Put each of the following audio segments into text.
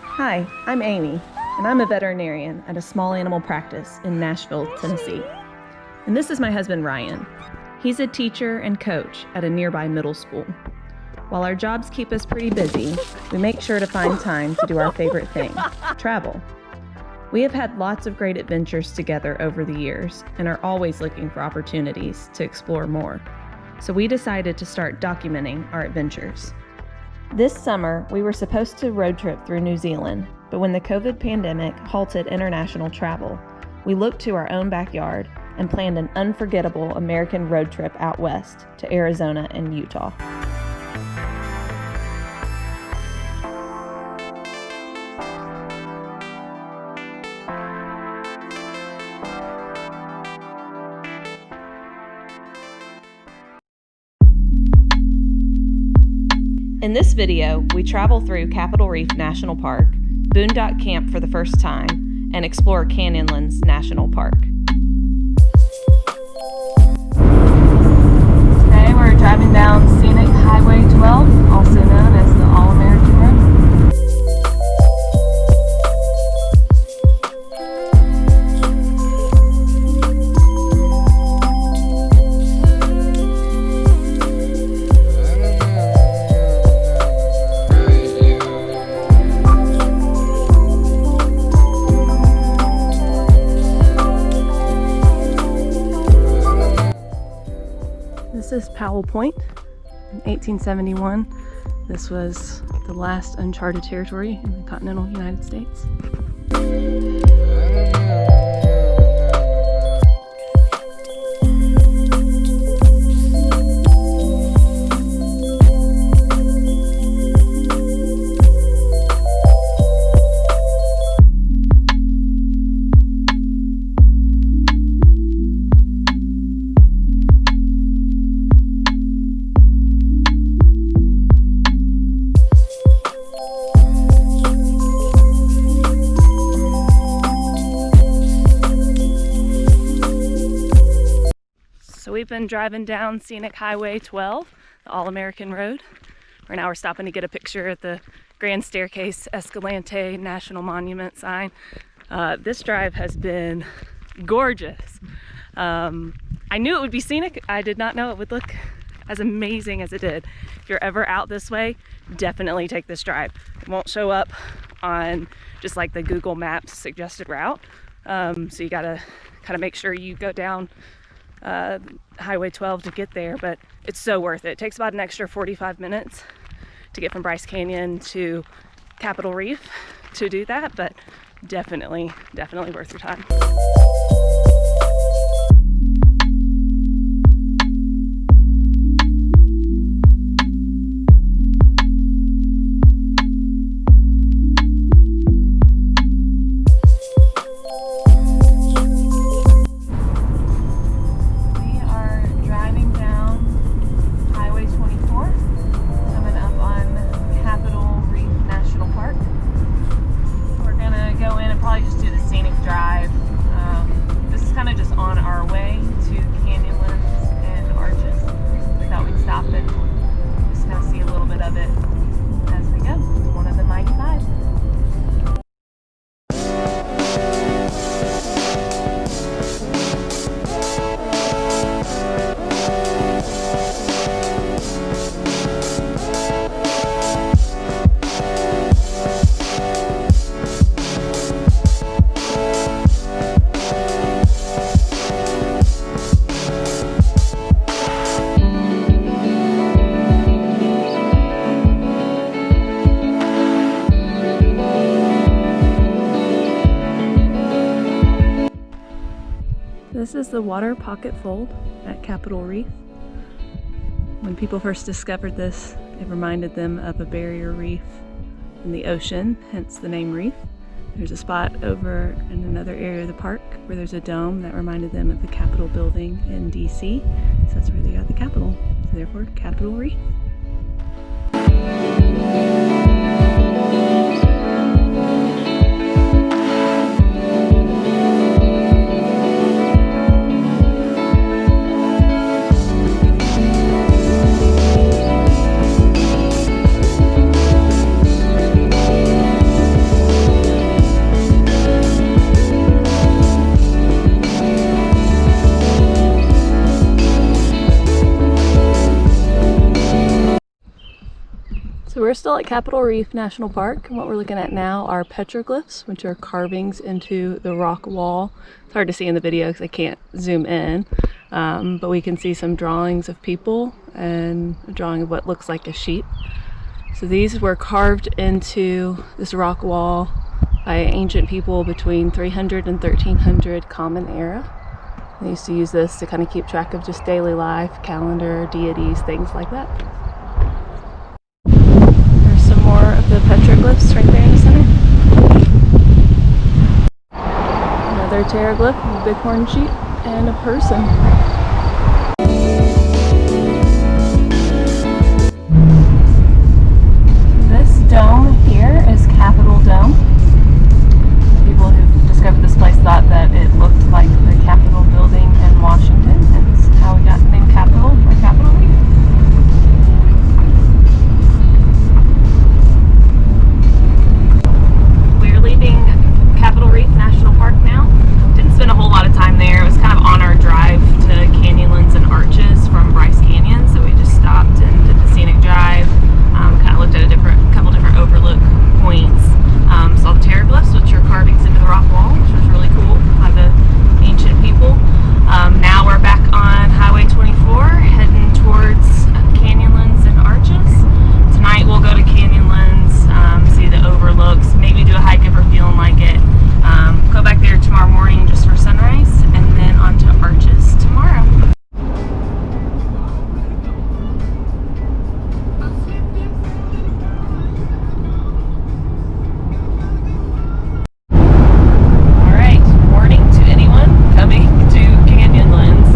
Hi, I'm Amy, and I'm a veterinarian at a small animal practice in Nashville, Tennessee. And this is my husband, Ryan. He's a teacher and coach at a nearby middle school. While our jobs keep us pretty busy, we make sure to find time to do our favorite thing, travel. We have had lots of great adventures together over the years and are always looking for opportunities to explore more. So we decided to start documenting our adventures. This summer, we were supposed to road trip through New Zealand, but when the COVID pandemic halted international travel, we looked to our own backyard and planned an unforgettable American road trip out west to Arizona and Utah. In this video, we travel through Capitol Reef National Park, boondock camp for the first time, and explore Canyonlands National Park. Today we're driving down Scenic Highway 12, also known as the All-American Road. This is Powell Point in 1871. This was the last uncharted territory in the continental United States. So we've been driving down Scenic Highway 12, the All-American Road. Right now we're stopping to get a picture at the Grand Staircase Escalante National Monument sign. This drive has been gorgeous. I knew it would be scenic. I did not know it would look as amazing as it did. If you're ever out this way, definitely take this drive. It won't show up on just like the Google Maps suggested route. So you gotta kind of make sure you go down Highway 12 to get there, but it's so worth it. It takes about an extra 45 minutes to get from Bryce Canyon to Capitol Reef to do that, but definitely worth your time. This is the water pocket fold at Capitol Reef. When people first discovered this, it reminded them of a barrier reef in the ocean, hence the name reef. There's a spot over in another area of the park where there's a dome that reminded them of the Capitol building in DC. So that's where they got the Capitol, so therefore Capitol Reef. So we're still at Capitol Reef National Park, and what we're looking at now are petroglyphs, which are carvings into the rock wall. It's hard to see in the video because I can't zoom in, but we can see some drawings of people and a drawing of what looks like a sheep. So these were carved into this rock wall by ancient people between 300 and 1300 Common Era. They used to use this to kind of keep track of just daily life, calendar, deities, things like that. Some more of the petroglyphs right there in the center. Another pteroglyph of a bighorn sheep and a person. This dome here is Capitol Dome. People who discovered this place thought that it looked like the Capitol building in Washington, and it's how we got the name Capitol for Capitol Reef. Capitol Reef National Park now. Didn't spend a whole lot of time there. It was kind of on our drive to Canyonlands and Arches from Bryce Canyon, so we just stopped and did the Scenic Drive. Kind of looked at a couple different overlook points. Saw the pteroglyphs, which are carvings into the rock wall, which was really cool by the ancient people. Now we're back on Highway 24, heading towards Canyonlands and Arches. Tonight we'll go to Canyonlands, see the overlooks, maybe do a hike if we're feeling like it. Go back there tomorrow morning just for sunrise, and then on to Arches tomorrow. Alright, warning to anyone coming to Canyonlands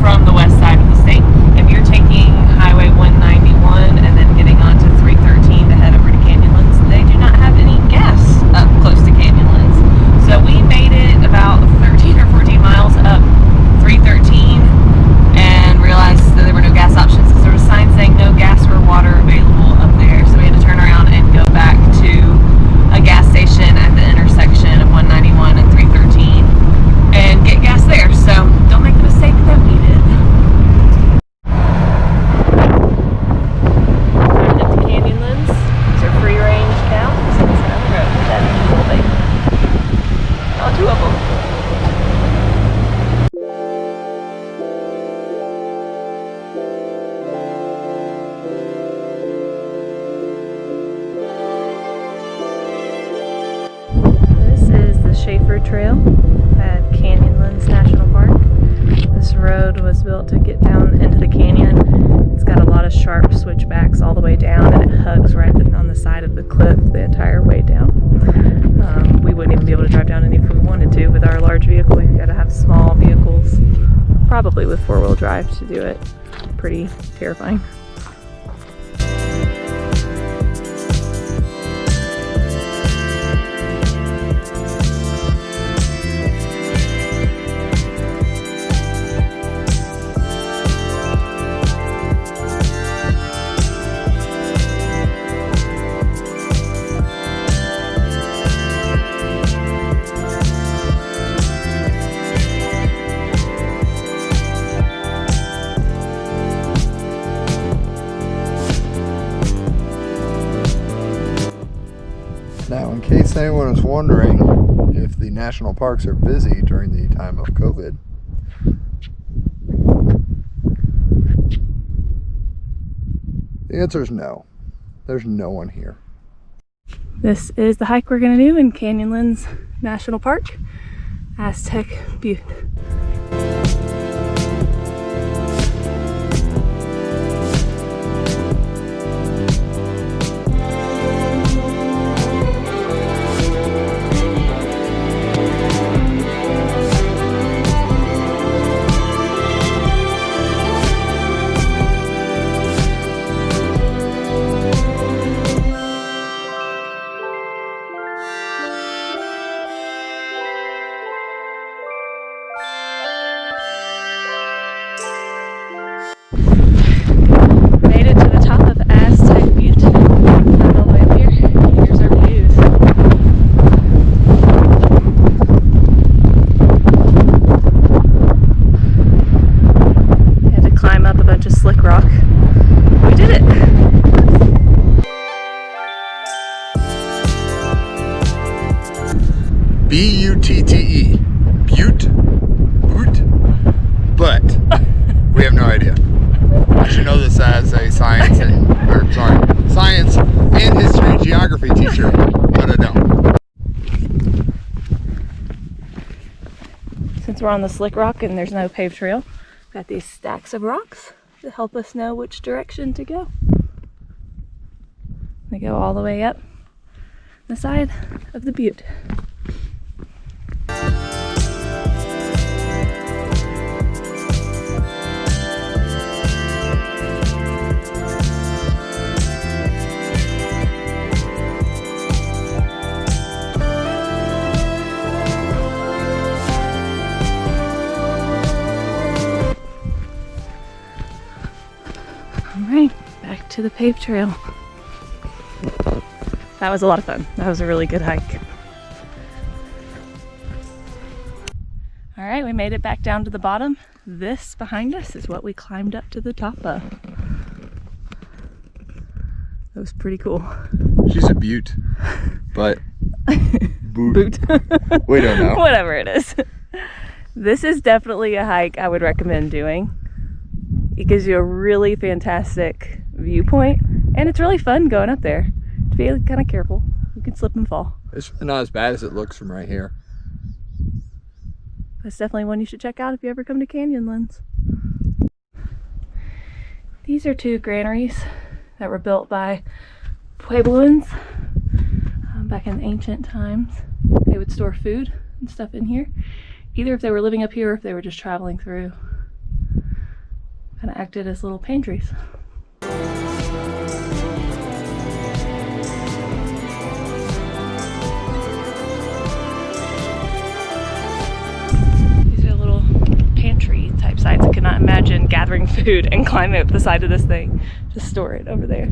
from the west side of the state. If you're taking Highway 191 and then getting onto 313 to head over to Canyonlands, they do not have any gas up close to Canyonlands. So we made it about 13 or 14 miles up 313 and realized that there were no gas options because there was signs saying no gas or water available up there. So we had to turn around and go back to a gas station at the intersection of 191 and 313 and get gas there. So don't make the mistake that we did. Driving up to Canyonlands. These are free range cows. So it's down the road. That's cool, baby. Oh, two of them. This is the Schaefer Trail at Canyonlands National Park. This road was built to get down into the canyon. It's got a lot of sharp switchbacks all the way down, and it hugs right on the side of the cliff the entire way down. We wouldn't even be able to drive down any if we wanted to with our large vehicle. We've got to have small vehicles, probably with four-wheel drive, to do it. Pretty terrifying. Now, in case anyone was wondering if the national parks are busy during the time of COVID, the answer is no. There's no one here. This is the hike we're going to do in Canyonlands National Park, Aztec Butte. Made it to the top of Aztec Butte. Climbed all the way up here. Here's our views. We had to climb up a bunch of slick rock. We did it! B-U-T-T-E. Butte? But we have no idea. I should know this as a science and history geography teacher, but I don't. Since we're on the slick rock and there's no paved trail, we've got these stacks of rocks to help us know which direction to go. They go all the way up the side of the butte. Alright, back to the paved trail. That was a lot of fun. That was a really good hike. Alright, we made it back down to the bottom. This behind us is what we climbed up to the top of. That was pretty cool. She's a butte, but Boot. We don't know. Whatever it is. This is definitely a hike I would recommend doing. It gives you a really fantastic viewpoint, and it's really fun going up there. To be kind of careful, you can slip and fall. It's not as bad as it looks from right here. It's definitely one you should check out if you ever come to Canyonlands. These are two granaries that were built by Puebloans back in ancient times. They would store food and stuff in here, either if they were living up here or if they were just traveling through. Kind of acted as little pantries. These are little pantry type sites. I could not imagine gathering food and climbing up the side of this thing to store it over there.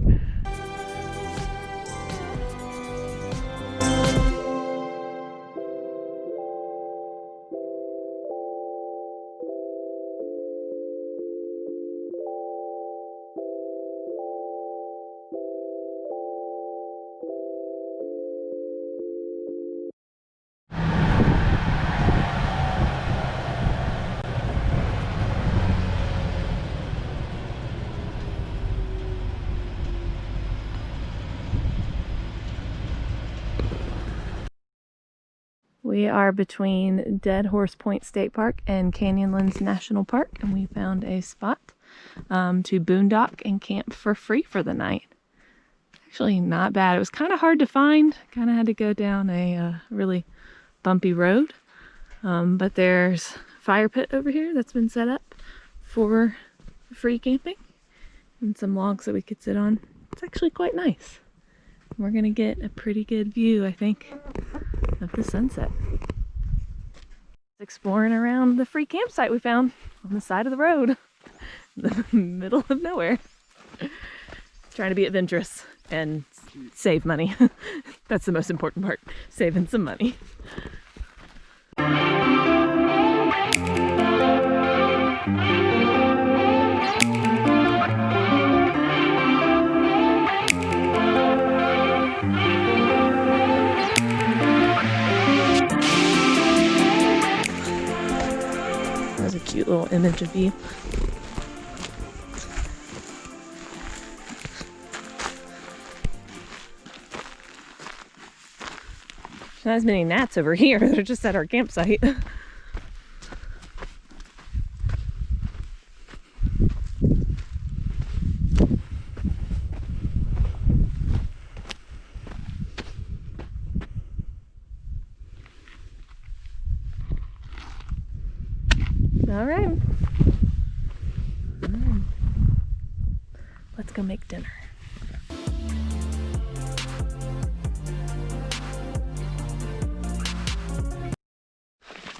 We are between Dead Horse Point State Park and Canyonlands National Park, and we found a spot to boondock and camp for free for the night. Actually not bad. It was kind of hard to find. Kind of had to go down a really bumpy road, but there's a fire pit over here that's been set up for free camping and some logs that we could sit on. It's actually quite nice. We're gonna get a pretty good view, I think, of the sunset. Exploring around the free campsite we found on the side of the road in the middle of nowhere. Trying to be adventurous and save money. That's the most important part, saving some money. Cute little image of you. Not as many gnats over here. They're just at our campsite. All right. Let's go make dinner.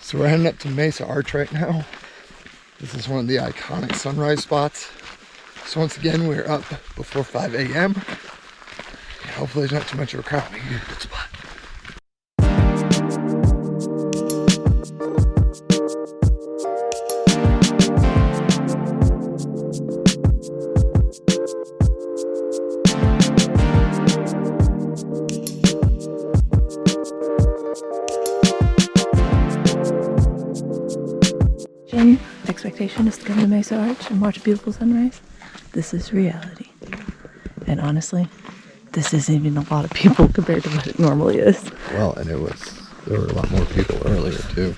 So we're heading up to Mesa Arch right now. This is one of the iconic sunrise spots. So once again, we're up before 5 a.m. Hopefully there's not too much of a crowd. We can get a good spot. expectation is to come to Mesa Arch and watch a beautiful sunrise. This is reality. And honestly, this isn't even a lot of people compared to what it normally is. Well, and there were a lot more people earlier too.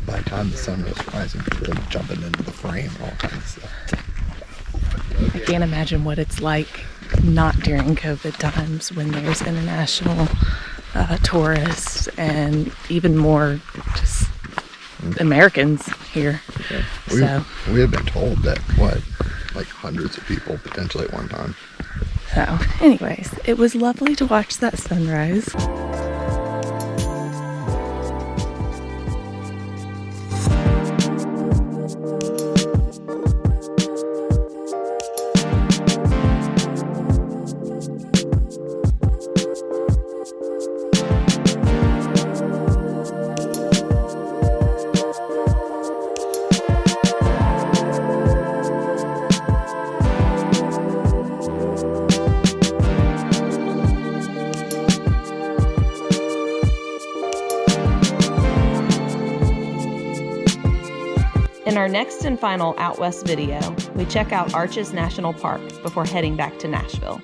By the time the sun was rising, people were jumping into the frame and all kinds of stuff. I can't imagine what it's like not during COVID times when there's international tourists and even more just Americans here. Yeah. We had been told that, like hundreds of people potentially at one time. So, anyways, it was lovely to watch that sunrise. In our next and final Out West video, we check out Arches National Park before heading back to Nashville.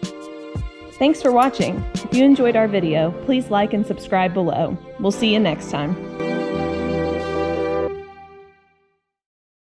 Thanks for watching. If you enjoyed our video, please like and subscribe below. We'll see you next time.